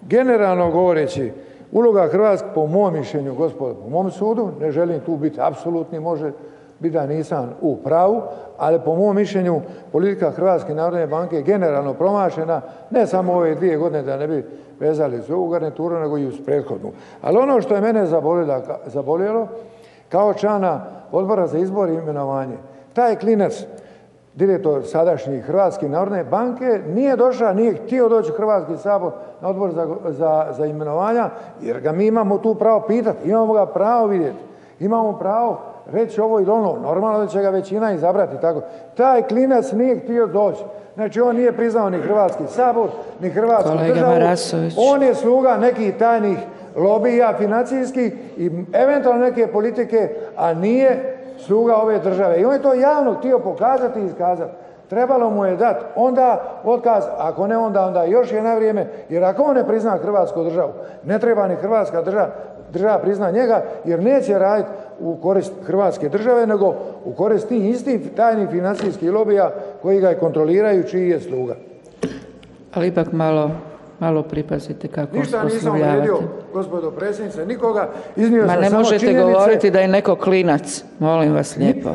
Generalno govoreći, uloga Hrvatske po mom mišljenju, gospodo, po mom sudu, ne želim tu biti apsolutni, može biti da nisam u pravu, ali po mom mišljenju politika Hrvatske narodne banke je generalno promašena, ne samo ove 2 godine da ne bi vezali uz ovu garnituru, nego i uz prethodnu. Ali ono što je mene zaboljelo, kao člana Odbora za izbor i imenovanje, taj klinac, direktor sadašnji Hrvatske narodne banke, nije došao, nije htio doći u Hrvatski sabor na Odbor za imenovanja, jer ga mi imamo tu pravo pitati, imamo ga pravo vidjeti, imamo pravo reći ovo ili ono, normalno da će ga većina izabrati. Tako. Taj klinac nije htio doći. Znači on nije priznao ni Hrvatski sabor, ni Hrvatsku državu. On je sluga nekih tajnih lobija financijskih i eventualno neke politike, a nije sluga ove države. I on je to javno htio pokazati i iskazati. Trebalo mu je dati onda otkaz, ako ne onda još je na vrijeme, jer ako on ne prizna Hrvatsku državu, ne treba ni Hrvatska država prizna njega, jer neće raditi u korist Hrvatske države, nego u korist tih istih tajnih financijskih lobija koji ga kontroliraju, čiji je sluga. Ali ipak malo pripazite kako oslovljavate. Ništa nisam uvrijedio, gospodo predsjednice, nikoga. Iznio sam samo činjenice. Ma ne možete govoriti da je neko klinac, molim vas lijepo.